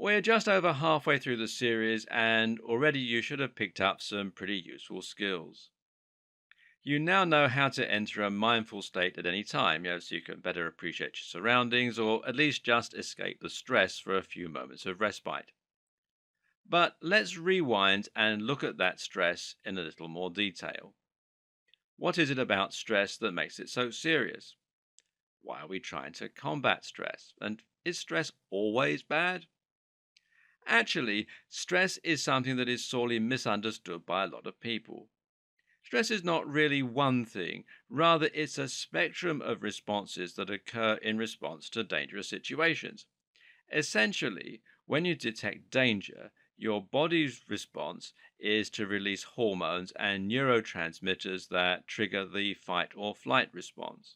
We're just over halfway through the series, and already you should have picked up some pretty useful skills. You now know how to enter a mindful state at any time, so you can better appreciate your surroundings or at least just escape the stress for a few moments of respite. But let's rewind and look at that stress in a little more detail. What is it about stress that makes it so serious? Why are we trying to combat stress? And is stress always bad? Actually, stress is something that is sorely misunderstood by a lot of people. Stress is not really one thing, rather, it's a spectrum of responses that occur in response to dangerous situations. Essentially, when you detect danger, your body's response is to release hormones and neurotransmitters that trigger the fight or flight response.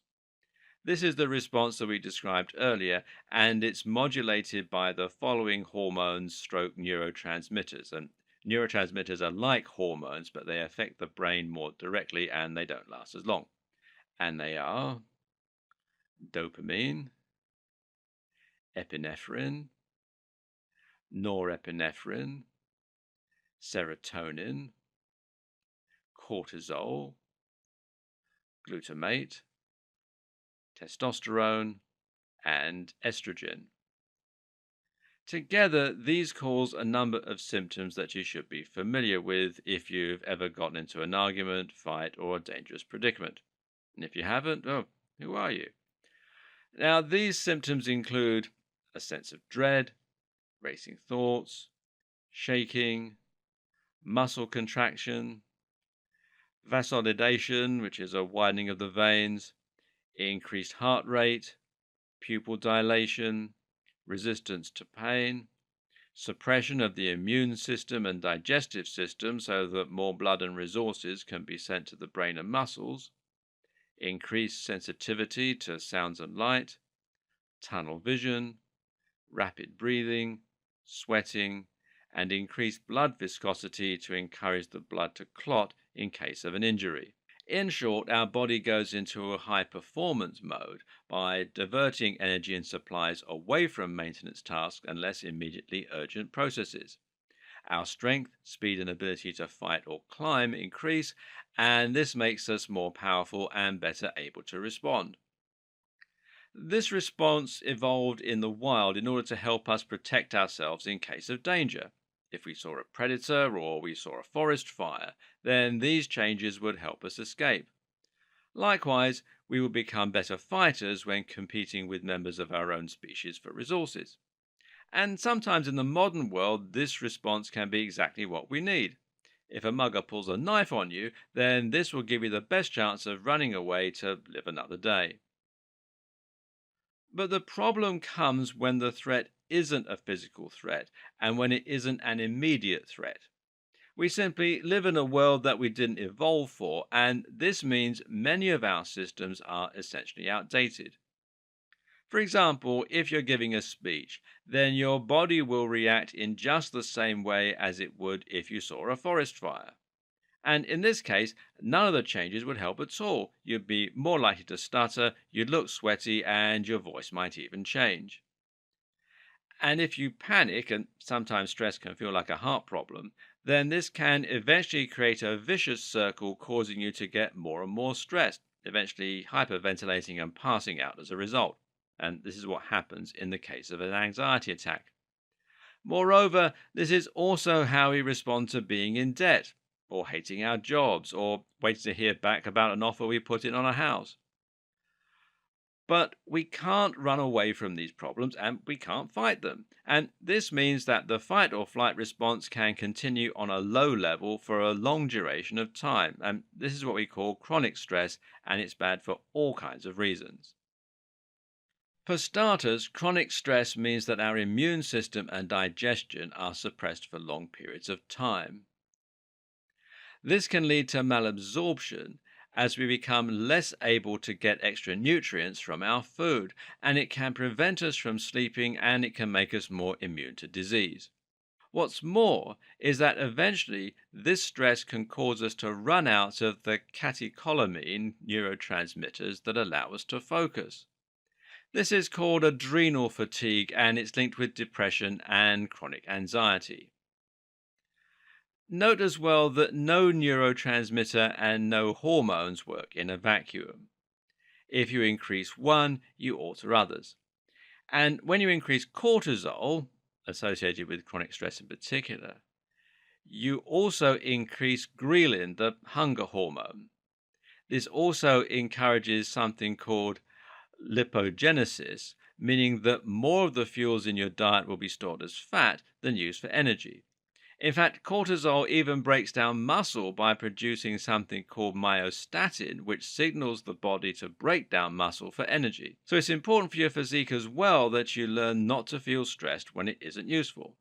This is the response that we described earlier, and it's modulated by the following hormones stroke neurotransmitters. And neurotransmitters are like hormones, but they affect the brain more directly and they don't last as long. And they are dopamine, epinephrine, norepinephrine, serotonin, cortisol, glutamate, testosterone, and estrogen. Together, these cause a number of symptoms that you should be familiar with if you've ever gotten into an argument, fight, or a dangerous predicament. And if you haven't, oh, who are you? Now, these symptoms include a sense of dread, racing thoughts, shaking, muscle contraction, vasodilation, which is a widening of the veins, increased heart rate, pupil dilation, resistance to pain, suppression of the immune system and digestive system so that more blood and resources can be sent to the brain and muscles, increased sensitivity to sounds and light, tunnel vision, rapid breathing, sweating, and increased blood viscosity to encourage the blood to clot in case of an injury. In short, our body goes into a high performance mode by diverting energy and supplies away from maintenance tasks and less immediately urgent processes. Our strength, speed, and ability to fight or climb increase, and this makes us more powerful and better able to respond. This response evolved in the wild in order to help us protect ourselves in case of danger. If we saw a predator or we saw a forest fire, then these changes would help us escape. Likewise, we will become better fighters when competing with members of our own species for resources. And sometimes in the modern world, this response can be exactly what we need. If a mugger pulls a knife on you, then this will give you the best chance of running away to live another day. But the problem comes when the threat isn't a physical threat and when it isn't an immediate threat. We simply live in a world that we didn't evolve for, and this means many of our systems are essentially outdated. For example, if you're giving a speech, then your body will react in just the same way as it would if you saw a forest fire. And in this case, none of the changes would help at all. You'd be more likely to stutter, you'd look sweaty, and your voice might even change. And if you panic, and sometimes stress can feel like a heart problem, then this can eventually create a vicious circle causing you to get more and more stressed, eventually hyperventilating and passing out as a result. And this is what happens in the case of an anxiety attack. Moreover, this is also how we respond to being in debt, or hating our jobs, or waiting to hear back about an offer we put in on a house. But we can't run away from these problems and we can't fight them. And this means that the fight or flight response can continue on a low level for a long duration of time. And this is what we call chronic stress, and it's bad for all kinds of reasons. For starters, chronic stress means that our immune system and digestion are suppressed for long periods of time. This can lead to malabsorption as we become less able to get extra nutrients from our food, and it can prevent us from sleeping and it can make us more immune to disease. What's more is that eventually this stress can cause us to run out of the catecholamine neurotransmitters that allow us to focus. This is called adrenal fatigue and it's linked with depression and chronic anxiety. Note as well that no neurotransmitter and no hormones work in a vacuum. If you increase one, you alter others. And when you increase cortisol, associated with chronic stress in particular, you also increase ghrelin, the hunger hormone. This also encourages something called lipogenesis, meaning that more of the fuels in your diet will be stored as fat than used for energy. In fact, cortisol even breaks down muscle by producing something called myostatin, which signals the body to break down muscle for energy. So it's important for your physique as well that you learn not to feel stressed when it isn't useful.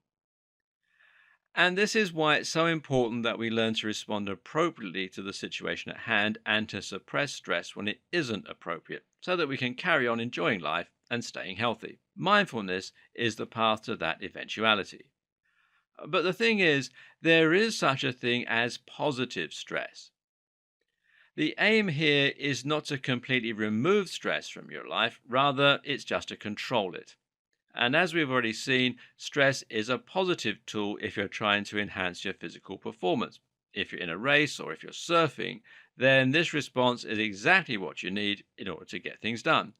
And this is why it's so important that we learn to respond appropriately to the situation at hand and to suppress stress when it isn't appropriate, so that we can carry on enjoying life and staying healthy. Mindfulness is the path to that eventuality. But the thing is, there is such a thing as positive stress. The aim here is not to completely remove stress from your life, rather, it's just to control it. And as we've already seen, stress is a positive tool if you're trying to enhance your physical performance. If you're in a race or if you're surfing, then this response is exactly what you need in order to get things done.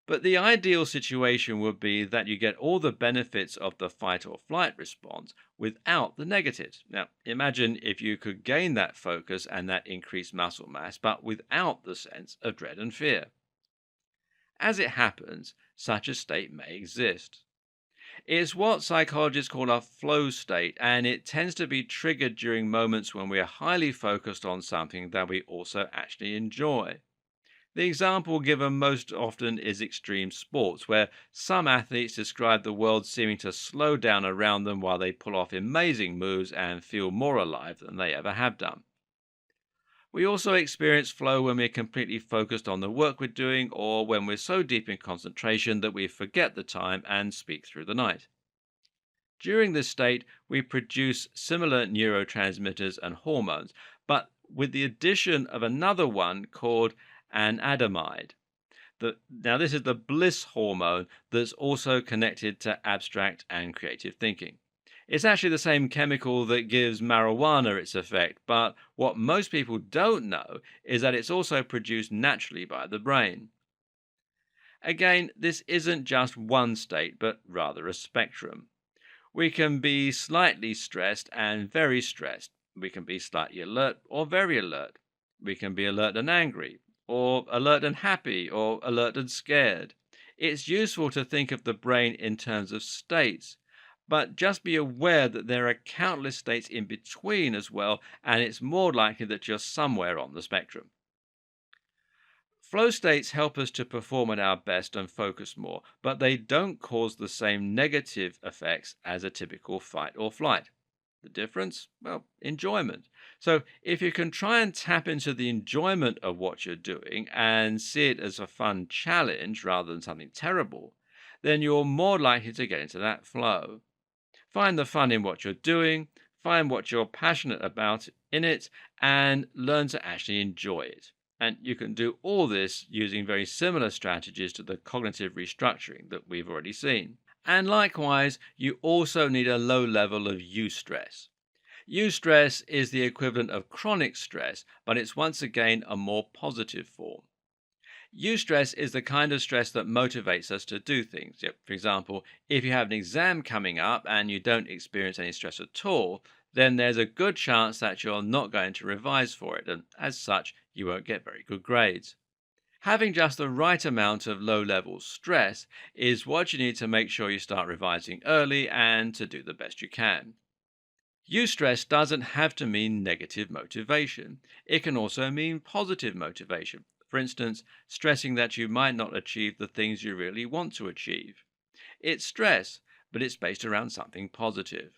But the ideal situation would be that you get all the benefits of the fight or flight response without the negatives. Now, imagine if you could gain that focus and that increased muscle mass, but without the sense of dread and fear. As it happens, such a state may exist. It's what psychologists call a flow state, and it tends to be triggered during moments when we are highly focused on something that we also actually enjoy. The example given most often is extreme sports, where some athletes describe the world seeming to slow down around them while they pull off amazing moves and feel more alive than they ever have done. We also experience flow when we're completely focused on the work we're doing or when we're so deep in concentration that we forget the time and speak through the night. During this state, we produce similar neurotransmitters and hormones, but with the addition of another one called anandamide. Now, this is the bliss hormone that's also connected to abstract and creative thinking. It's actually the same chemical that gives marijuana its effect, but what most people don't know is that it's also produced naturally by the brain. Again, this isn't just one state, but rather a spectrum. We can be slightly stressed and very stressed. We can be slightly alert or very alert. We can be alert and angry, or alert and happy, or alert and scared. It's useful to think of the brain in terms of states, but just be aware that there are countless states in between as well, and it's more likely that you're somewhere on the spectrum. Flow states help us to perform at our best and focus more, but they don't cause the same negative effects as a typical fight or flight. The difference? Well, enjoyment. So, if you can try and tap into the enjoyment of what you're doing and see it as a fun challenge rather than something terrible, then you're more likely to get into that flow. Find the fun in what you're doing, find what you're passionate about in it, and learn to actually enjoy it. And you can do all this using very similar strategies to the cognitive restructuring that we've already seen. And likewise, you also need a low level of eustress. Eustress is the equivalent of chronic stress, but it's once again a more positive form. Eustress is the kind of stress that motivates us to do things. For example, if you have an exam coming up and you don't experience any stress at all, then there's a good chance that you're not going to revise for it, and as such, you won't get very good grades. Having just the right amount of low level stress is what you need to make sure you start revising early and to do the best you can. Eustress doesn't have to mean negative motivation. It can also mean positive motivation. For instance, stressing that you might not achieve the things you really want to achieve. It's stress, but it's based around something positive.